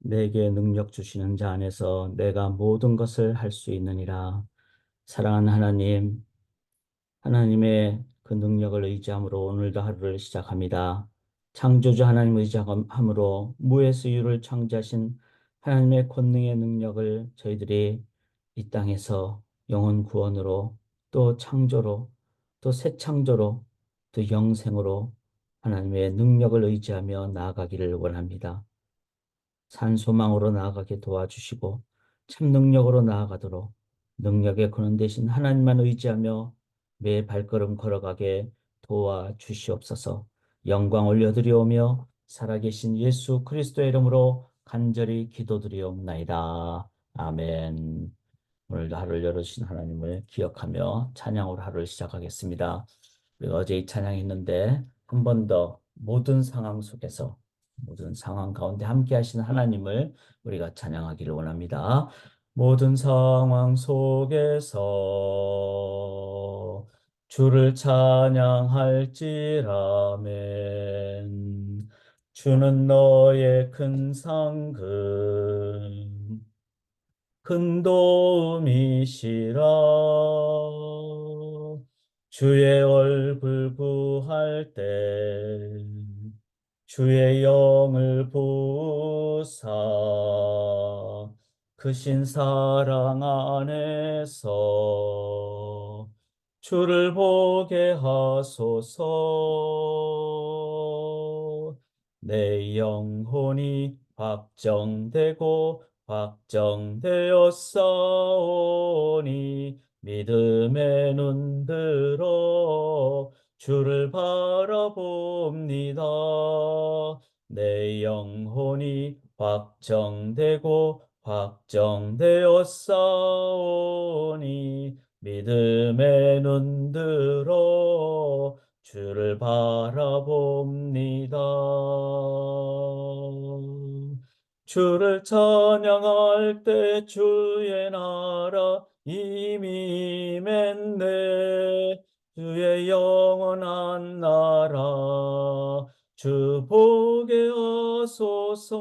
내게 능력 주시는 자 안에서 내가 모든 것을 할 수 있느니라. 사랑하는 하나님, 하나님의 그 능력을 의지함으로 오늘도 하루를 시작합니다. 창조주 하나님 의지함으로 무에서 유를 창조하신 하나님의 권능의 능력을 저희들이 이 땅에서 영혼 구원으로 또 창조로 또 새 창조로 또 영생으로 하나님의 능력을 의지하며 나아가기를 원합니다. 산소망으로 나아가게 도와주시고 참 능력으로 나아가도록 능력의 근원 되신 하나님만 의지하며 매 발걸음 걸어가게 도와주시옵소서. 영광 올려드리오며 살아계신 예수 그리스도의 이름으로 간절히 기도드리옵나이다. 아멘. 오늘도 하루를 열어주신 하나님을 기억하며 찬양으로 하루를 시작하겠습니다. 우리가 어제 이 찬양했는데 한 번 더 모든 상황 속에서 모든 상황 가운데 함께 하시는 하나님을 우리가 찬양하기를 원합니다. 모든 상황 속에서 주를 찬양할지라멘. 주는 너의 큰 상급 큰 도움이시라. 주의 얼굴 구할 때 주의 영을 보사 크신 사랑 안에서 주를 보게 하소서. 내 영혼이 확정되고 확정되었사오니 믿음의 눈 들어 주를 바라봅니다. 내 영혼이 확정되고 확정되었사오니 믿음의 눈 들어 주를 바라봅니다. 주를 찬양할 때 주의 나라 이미 맺네. 주의 영원한 나라 주 보게 하소서.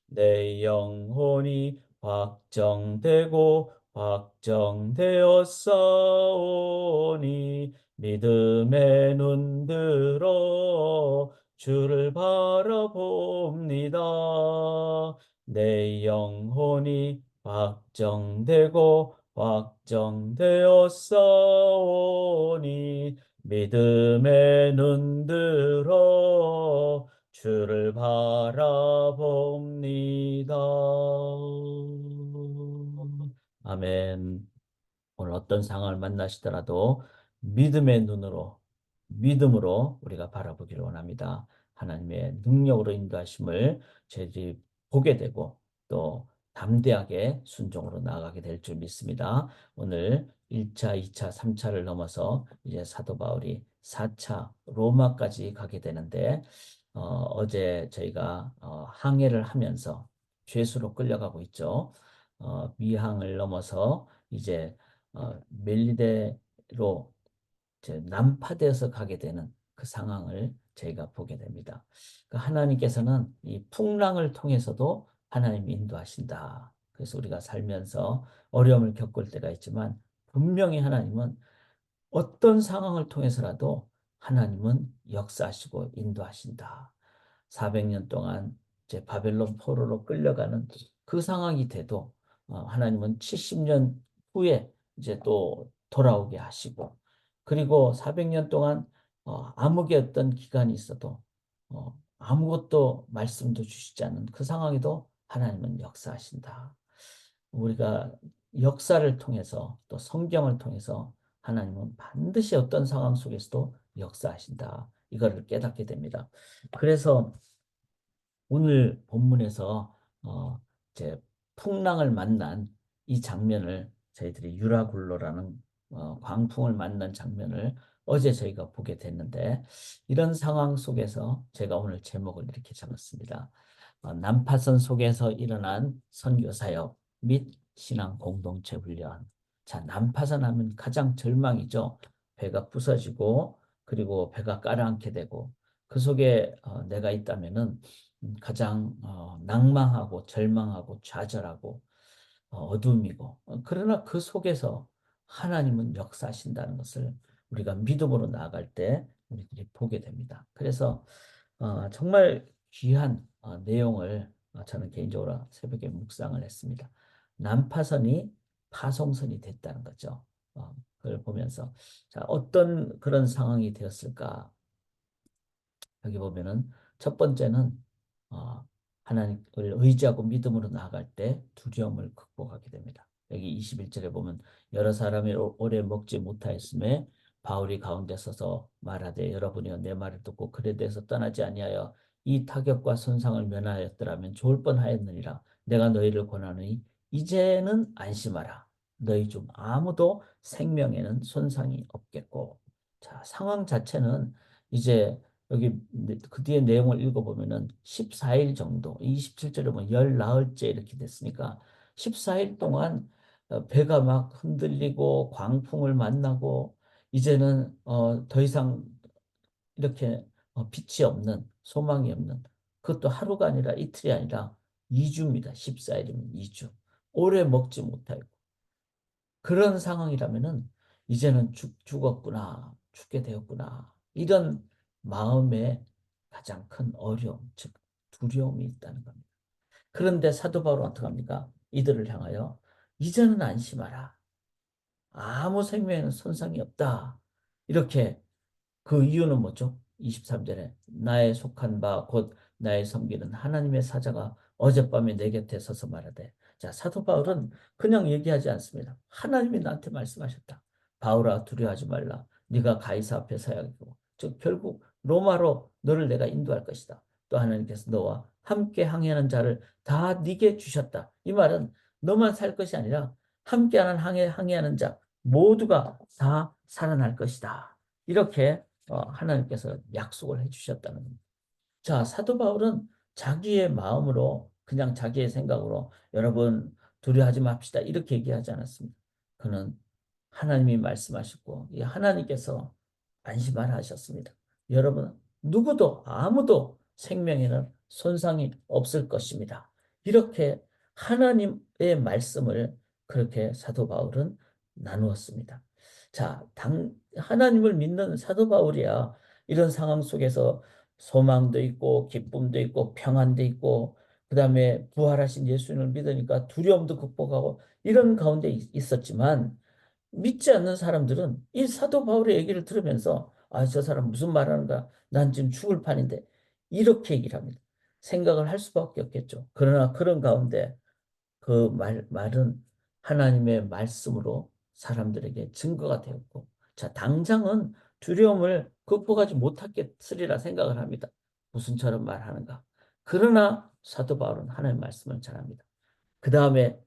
내 영혼이 확정되고 확정되었사오니 믿음의 눈 들어 주를 바라봅니다. 내 영혼이 확정되고 확정되었사오니 믿음의 눈 들어 주를 바라봅니다. 아멘. 오늘 어떤 상황을 만나시더라도 믿음의 눈으로, 믿음으로 우리가 바라보기를 원합니다. 하나님의 능력으로 인도하심을 저희들이 보게 되고 또 담대하게 순종으로 나아가게 될 줄 믿습니다. 오늘 1차, 2차, 3차를 넘어서 이제 사도 바울이 4차 로마까지 가게 되는데 어제 저희가 항해를 하면서 죄수로 끌려가고 있죠. 미항을 넘어서 이제 멜리데로 이제 난파되어서 가게 되는 그 상황을 저희가 보게 됩니다. 그러니까 하나님께서는 이 풍랑을 통해서도 하나님이 인도하신다. 그래서 우리가 살면서 어려움을 겪을 때가 있지만 분명히 하나님은 어떤 상황을 통해서라도 하나님은 역사하시고 인도하신다. 400년 동안 이제 바벨론 포로로 끌려가는 그 상황이 돼도 하나님은 70년 후에 이제 또 돌아오게 하시고 그리고 400년 동안 암흑의 어떤 기간이 있어도 아무것도 말씀도 주시지 않는 그 상황에도 하나님은 역사하신다. 우리가 역사를 통해서 또 성경을 통해서 하나님은 반드시 어떤 상황 속에서도 역사하신다. 이거를 깨닫게 됩니다. 그래서 오늘 본문에서 이제 풍랑을 만난 이 장면을 저희들이 유라굴로라는 광풍을 만난 장면을 어제 저희가 보게 됐는데 이런 상황 속에서 제가 오늘 제목을 이렇게 잡았습니다. 난파선 속에서 일어난 선교 사역 및 신앙 공동체 훈련. 자, 난파선 하면 가장 절망이죠. 배가 부서지고 그리고 배가 가라앉게 되고 그 속에 내가 있다면은 가장 낭망하고 절망하고 좌절하고 어둠이고 그러나 그 속에서 하나님은 역사하신다는 것을 우리가 믿음으로 나아갈 때 우리들이 보게 됩니다. 그래서 정말 귀한 내용을 저는 개인적으로 새벽에 묵상을 했습니다. 난파선이 파송선이 됐다는 거죠. 그걸 보면서 자, 어떤 그런 상황이 되었을까? 여기 보면은 첫 번째는 어, 하나님을 의지하고 믿음으로 나아갈 때 두려움을 극복하게 됩니다. 여기 21절에 보면 여러 사람이 오래 먹지 못하였음에 바울이 가운데 서서 말하되 여러분이여 내 말을 듣고 그에 대해서 떠나지 아니하여 이 타격과 손상을 면하였더라면 좋을 뻔하였느니라. 내가 너희를 권하노니 이제는 안심하라. 너희 중 아무도 생명에는 손상이 없겠고. 자, 상황 자체는 이제 여기 그 뒤에 내용을 읽어보면은 14일 정도, 27절에 보면 열 나흘째 이렇게 됐으니까 14일 동안 배가 막 흔들리고 광풍을 만나고 이제는 더 이상 이렇게 빛이 없는 소망이 없는 그것도 하루가 아니라 이틀이 아니라 2주입니다. 14일이면 2주. 오래 먹지 못하고 그런 상황이라면은 이제는 죽었구나, 죽게 되었구나. 이런 마음에 가장 큰 어려움, 즉 두려움이 있다는 겁니다. 그런데 사도 바울은 어떻게 합니까? 이들을 향하여 이제는 안심하라. 아무 생명에는 손상이 없다. 이렇게 그 이유는 뭐죠? 23절에 나의 속한 바 곧 나의 섬기는 하나님의 사자가 어젯밤에 내 곁에 서서 말하되 자 사도 바울은 그냥 얘기하지 않습니다. 하나님이 나한테 말씀하셨다. 바울아 두려워하지 말라. 네가 가이사 앞에 서야 하고 즉 결국 로마로 너를 내가 인도할 것이다. 또 하나님께서 너와 함께 항해하는 자를 다 네게 주셨다. 이 말은 너만 살 것이 아니라 함께하는 항해하는 자 모두가 다 살아날 것이다. 이렇게 하나님께서 약속을 해주셨다는 겁니다. 자, 사도 바울은 자기의 마음으로 그냥 자기의 생각으로 여러분 두려워하지 맙시다 이렇게 얘기하지 않았습니다. 그는 하나님이 말씀하셨고 이 하나님께서 안심하라 하셨습니다. 여러분 누구도 아무도 생명에는 손상이 없을 것입니다. 이렇게 하나님의 말씀을 그렇게 사도 바울은 나누었습니다. 자, 하나님을 믿는 사도 바울이야 이런 상황 속에서 소망도 있고 기쁨도 있고 평안도 있고 그다음에 부활하신 예수님을 믿으니까 두려움도 극복하고 이런 가운데 있었지만 믿지 않는 사람들은 이 사도 바울의 얘기를 들으면서 아, 저 사람 무슨 말하는가? 난 지금 죽을 판인데 이렇게 얘기를 합니다. 생각을 할 수밖에 없겠죠. 그러나 그런 가운데 그 말은 하나님의 말씀으로 사람들에게 증거가 되었고, 자, 당장은 두려움을 극복하지 못하겠으리라 생각을 합니다. 무슨 저런 말 하는가. 그러나 사도 바울은 하나님의 말씀을 잘합니다. 그 다음에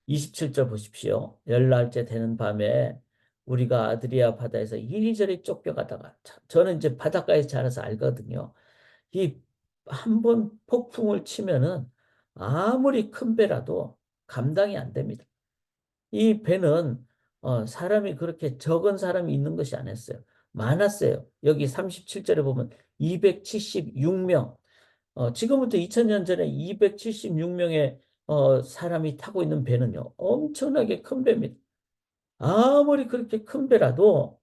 27절 보십시오. 열날째 되는 밤에 우리가 아드리아 바다에서 이리저리 쫓겨가다가 저는 이제 바닷가에 자라서 알거든요. 이 한 번 폭풍을 치면은 아무리 큰 배라도 감당이 안 됩니다. 이 배는 사람이 그렇게 적은 사람이 있는 것이 아니었어요. 많았어요. 여기 37절에 보면 276명. 지금부터 2000년 전에 276명의 사람이 타고 있는 배는요. 엄청나게 큰 배입니다. 아무리 그렇게 큰 배라도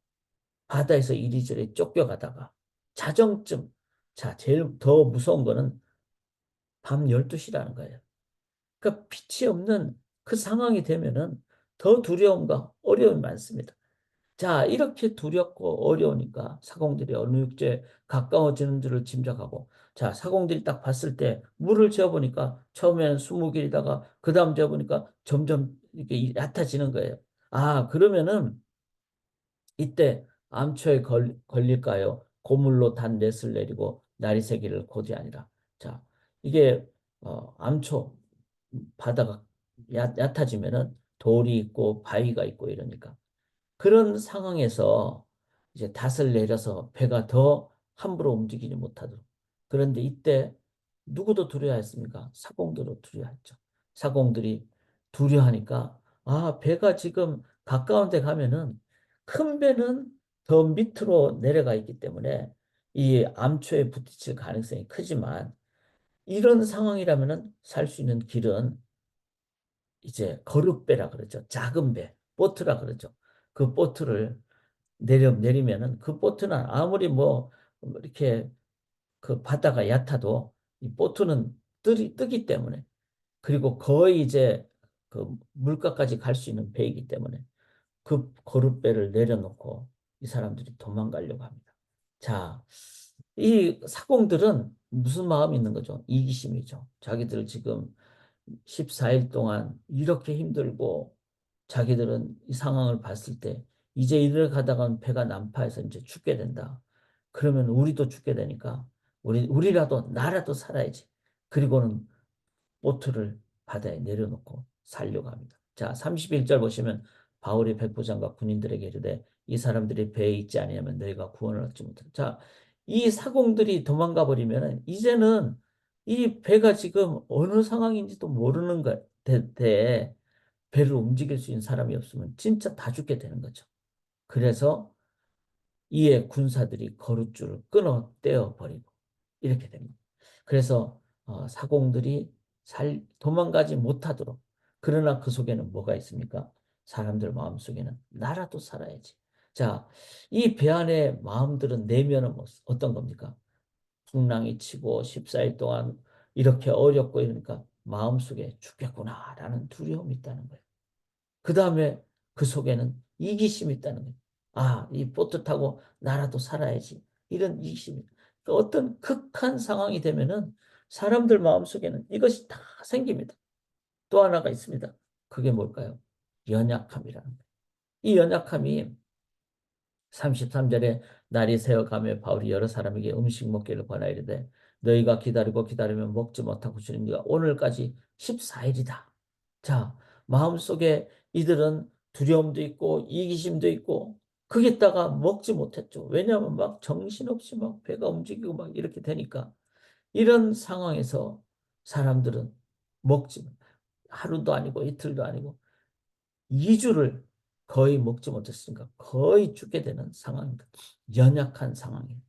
바다에서 이리저리 쫓겨가다가 자정쯤 자, 제일 더 무서운 거는 밤 12시라는 거예요. 그러니까 빛이 없는 그 상황이 되면은 더 두려움과 어려움이 많습니다. 자, 이렇게 두렵고 어려우니까 사공들이 어느 육지에 가까워지는 줄을 짐작하고 자, 사공들이 딱 봤을 때 물을 재어보니까 처음에는 20길이다가 그 다음 재어보니까 점점 이렇게 얕아지는 거예요. 아, 그러면은 이때 암초에 걸릴까요? 고물로 단 넷을 내리고 날이 새기를 고대하니라. 자, 이게 암초 바다가 얕아지면은 돌이 있고 바위가 있고 이러니까 그런 상황에서 이제 닷을 내려서 배가 더 함부로 움직이지 못하도록. 그런데 이때 누구도 두려워했습니까? 사공들도 두려워했죠. 사공들이 두려워하니까 아, 배가 지금 가까운 데 가면은 큰 배는 더 밑으로 내려가 있기 때문에 이 암초에 부딪힐 가능성이 크지만 이런 상황이라면은 살 수 있는 길은 이제 거룻배라 그러죠. 작은 배, 보트라 그러죠. 그 보트를 내리면은 그 보트는 아무리 뭐 이렇게 그 바다가 얕아도 이 보트는 뜨기 때문에, 그리고 거의 이제 그 물가까지 갈 수 있는 배이기 때문에 그 거룻배를 내려놓고 이 사람들이 도망가려고 합니다. 자, 이 사공들은 무슨 마음이 있는 거죠? 이기심이죠. 자기들 지금 14일 동안 이렇게 힘들고 자기들은 이 상황을 봤을 때 이제 이를 가다가 배가 난파해서 이제 죽게 된다. 그러면 우리도 죽게 되니까 우리라도 나라도 살아야지. 그리고는 보트를 바다에 내려놓고 살려고 합니다. 자, 31절 보시면 바울이 백부장과 군인들에게 이르되 이 사람들이 배에 있지 아니하면 너희가 구원을 얻지 못한다. 자, 이 사공들이 도망가 버리면 이제는 이 배가 지금 어느 상황인지도 모르는 때 배를 움직일 수 있는 사람이 없으면 진짜 다 죽게 되는 거죠. 그래서 이에 군사들이 거룻줄을 끊어 떼어 버리고 이렇게 됩니다. 그래서 사공들이 도망가지 못하도록, 그러나 그 속에는 뭐가 있습니까? 사람들 마음속에는 나라도 살아야지. 자, 이 배 안의 마음들은 내면은 어떤 겁니까? 풍랑이 치고 14일 동안 이렇게 어렵고 이러니까 마음속에 죽겠구나라는 두려움이 있다는 거예요. 그 다음에 그 속에는 이기심이 있다는 거예요. 아, 이 보트 타고 나라도 살아야지. 이런 이기심이. 그러니까 어떤 극한 상황이 되면은 사람들 마음속에는 이것이 다 생깁니다. 또 하나가 있습니다. 그게 뭘까요? 연약함이라는 거예요. 이 연약함이 33절에 날이 새어가며 바울이 여러 사람에게 음식 먹기를 권하여 이르되 너희가 기다리고 기다리면 먹지 못하고 주님과 오늘까지 14일이다. 자, 마음속에 이들은 두려움도 있고 이기심도 있고 거기다가 먹지 못했죠. 왜냐하면 막 정신없이 막 배가 움직이고 막 이렇게 되니까 이런 상황에서 사람들은 먹지 하루도 아니고 이틀도 아니고 2주를 거의 먹지 못했으니까 거의 죽게 되는 상황입니다. 연약한 상황이에요.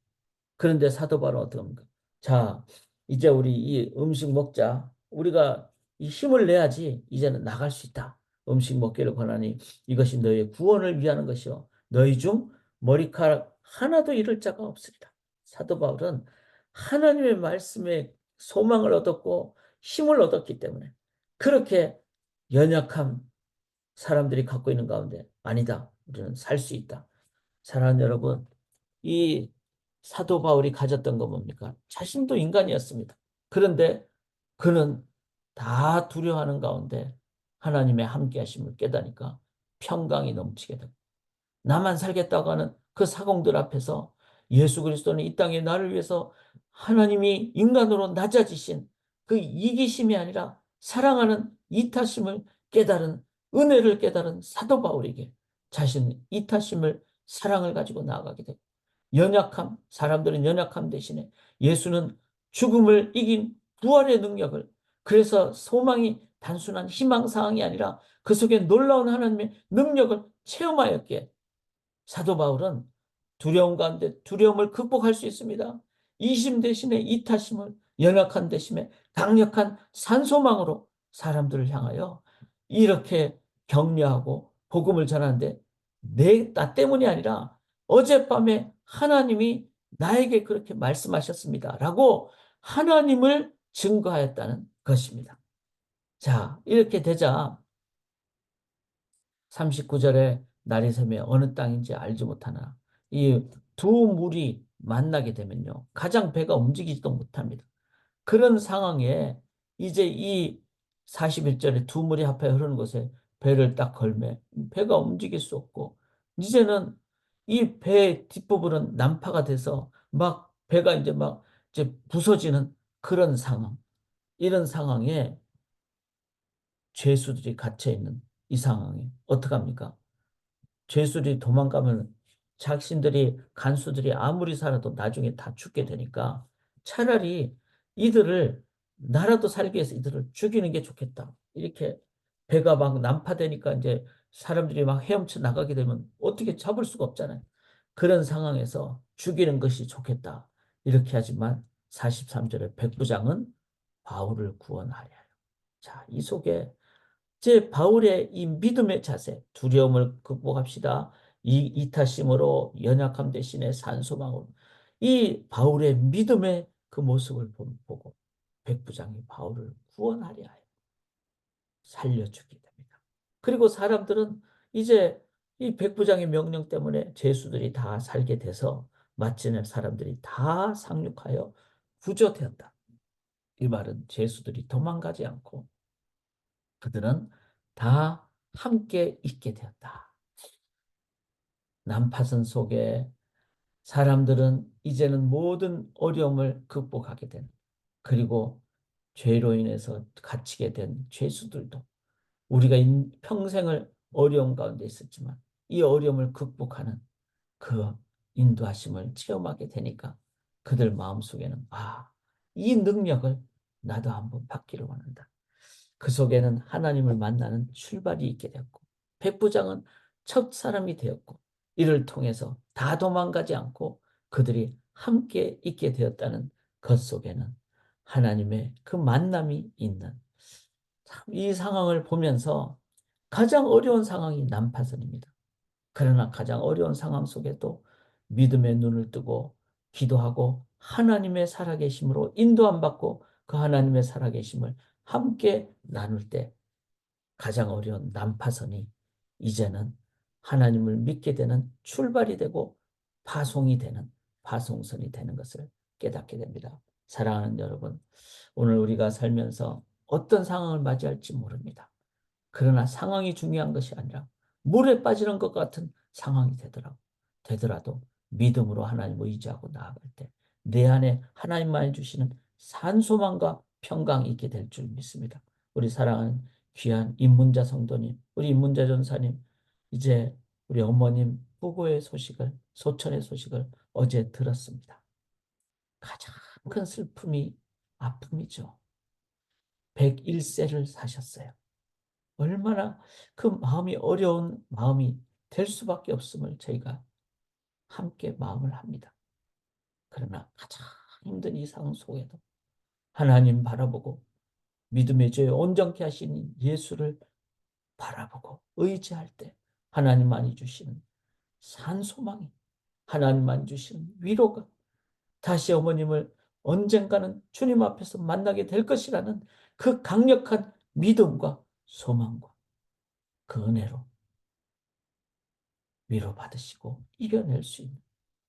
그런데 사도 바울은 어떻게 합니까? 자, 이제 우리 이 음식 먹자. 우리가 이 힘을 내야지 이제는 나갈 수 있다. 음식 먹기를 권하니 이것이 너희의 구원을 위하는 것이요. 너희 중 머리카락 하나도 잃을 자가 없으리라. 사도 바울은 하나님의 말씀에 소망을 얻었고 힘을 얻었기 때문에 그렇게 연약함, 사람들이 갖고 있는 가운데 아니다. 우리는 살 수 있다. 사랑하는 여러분, 이 사도 바울이 가졌던 건 뭡니까? 자신도 인간이었습니다. 그런데 그는 다 두려워하는 가운데 하나님의 함께 하심을 깨닫니까 평강이 넘치게 되고 나만 살겠다고 하는 그 사공들 앞에서 예수 그리스도는 이 땅에 나를 위해서 하나님이 인간으로 낮아지신 그 이기심이 아니라 사랑하는 이타심을 깨달은, 은혜를 깨달은 사도 바울에게 자신의 이타심을, 사랑을 가지고 나아가게 됩니다. 연약함, 사람들은 연약함 대신에 예수는 죽음을 이긴 부활의 능력을, 그래서 소망이 단순한 희망사항이 아니라 그 속에 놀라운 하나님의 능력을 체험하였기에 사도 바울은 두려움 가운데 두려움을 극복할 수 있습니다. 이심 대신에 이타심을, 연약한 대신에 강력한 산소망으로 사람들을 향하여 이렇게 격려하고 복음을 전하는데 나 때문이 아니라 어젯밤에 하나님이 나에게 그렇게 말씀하셨습니다. 라고 하나님을 증거하였다는 것입니다. 자, 이렇게 되자 39절에 날이 새며 어느 땅인지 알지 못하나 이 두 물이 만나게 되면요. 가장 배가 움직이지도 못합니다. 그런 상황에 이제 이 41절에 두 물이 합하여 흐르는 곳에 배를 딱 걸매 배가 움직일 수 없고 이제는 이 배 뒷부분은 난파가 돼서 막 배가 이제 부서지는 그런 상황. 이런 상황에 죄수들이 갇혀 있는 이 상황에 어떡합니까? 죄수들이 도망가면 자신들이 간수들이 아무리 살아도 나중에 다 죽게 되니까 차라리 이들을 나라도 살기 위해서 이들을 죽이는 게 좋겠다. 이렇게 배가 막 난파되니까 이제 사람들이 막 헤엄쳐 나가게 되면 어떻게 잡을 수가 없잖아요. 그런 상황에서 죽이는 것이 좋겠다. 이렇게 하지만 43절에 백부장은 바울을 구원하려 해요. 자, 이 속에 제 바울의 이 믿음의 자세, 두려움을 극복합시다. 이 이타심으로 연약함 대신에 산소망으로 이 바울의 믿음의 그 모습을 보고 백부장이 바울을 구원하려 하여 살려주게 됩니다. 그리고 사람들은 이제 이 백부장의 명령 때문에 죄수들이 다 살게 돼서 마침내 사람들이 다 상륙하여 구조되었다. 이 말은 죄수들이 도망가지 않고 그들은 다 함께 있게 되었다. 난파선 속에 사람들은 이제는 모든 어려움을 극복하게 된, 그리고 죄로 인해서 갇히게 된 죄수들도 우리가 평생을 어려움 가운데 있었지만 이 어려움을 극복하는 그 인도하심을 체험하게 되니까 그들 마음속에는 이 능력을 나도 한번 받기를 원한다. 그 속에는 하나님을 만나는 출발이 있게 되었고 백부장은 첫 사람이 되었고 이를 통해서 다 도망가지 않고 그들이 함께 있게 되었다는 것 속에는 하나님의 그 만남이 있는, 이 상황을 보면서 가장 어려운 상황이 난파선입니다. 그러나 가장 어려운 상황 속에도 믿음의 눈을 뜨고 기도하고 하나님의 살아계심으로 인도함 받고 그 하나님의 살아계심을 함께 나눌 때 가장 어려운 난파선이 이제는 하나님을 믿게 되는 출발이 되고 파송이 되는 파송선이 되는 것을 깨닫게 됩니다. 사랑하는 여러분, 오늘 우리가 살면서 어떤 상황을 맞이할지 모릅니다. 그러나 상황이 중요한 것이 아니라 물에 빠지는 것 같은 상황이 되더라도 믿음으로 하나님을 의지하고 나아갈 때 내 안에 하나님만이 주시는 산소망과 평강이 있게 될 줄 믿습니다. 우리 사랑하는 귀한 입문자 성도님, 우리 입문자 전사님, 이제 우리 어머님 부고의 소식을, 소천의 소식을 어제 들었습니다. 가장 큰 슬픔이 아픔이죠. 101세를 사셨어요. 얼마나 그 마음이 어려운 마음이 될 수밖에 없음을 저희가 함께 마음을 합니다. 그러나 가장 힘든 이 상황 속에도 하나님 바라보고 믿음의 죄 온전케 하신 예수를 바라보고 의지할 때 하나님만이 주시는 산소망이, 하나님만이 주시는 위로가, 다시 어머님을 언젠가는 주님 앞에서 만나게 될 것이라는 그 강력한 믿음과 소망과 그 은혜로 위로받으시고 이겨낼 수 있는,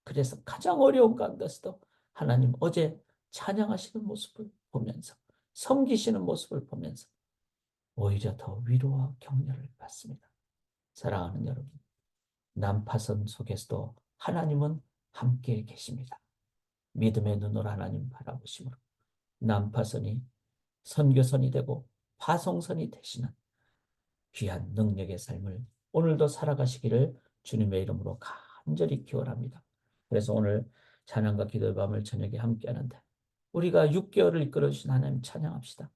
그래서 가장 어려운 가운데서도 하나님 어제 찬양하시는 모습을 보면서 섬기시는 모습을 보면서 오히려 더 위로와 격려를 받습니다. 사랑하는 여러분, 난파선 속에서도 하나님은 함께 계십니다. 믿음의 눈으로 하나님 바라보심으로 난파선이 선교선이 되고 파송선이 되시는 귀한 능력의 삶을 오늘도 살아가시기를 주님의 이름으로 간절히 기원합니다. 그래서 오늘 찬양과 기도의 밤을 저녁에 함께 하는데 우리가 6개월을 이끌어주신 하나님 찬양합시다.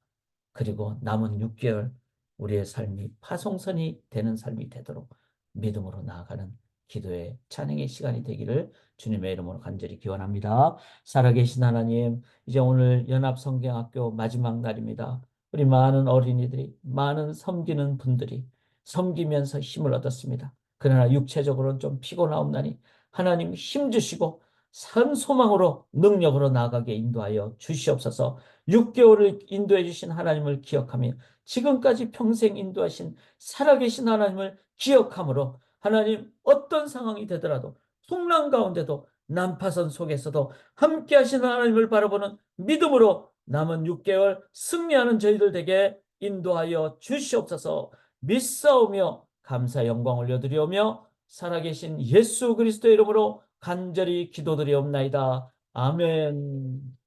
그리고 남은 6개월 우리의 삶이 파송선이 되는 삶이 되도록 믿음으로 나아가는 기도의 찬양의 시간이 되기를 주님의 이름으로 간절히 기원합니다. 살아계신 하나님, 이제 오늘 연합성경학교 마지막 날입니다. 우리 많은 어린이들이, 많은 섬기는 분들이 섬기면서 힘을 얻었습니다. 그러나 육체적으로는 좀 피곤하옵나니 하나님 힘 주시고 산 소망으로 능력으로 나아가게 인도하여 주시옵소서. 6개월을 인도해 주신 하나님을 기억하며 지금까지 평생 인도하신 살아계신 하나님을 기억함으로 하나님 어떤 상황이 되더라도 풍랑 가운데도 난파선 속에서도 함께 하시는 하나님을 바라보는 믿음으로 남은 6개월 승리하는 저희들 되게 인도하여 주시옵소서. 믿사오며 감사 영광 올려드리오며 살아계신 예수 그리스도의 이름으로 간절히 기도드리옵나이다. 아멘.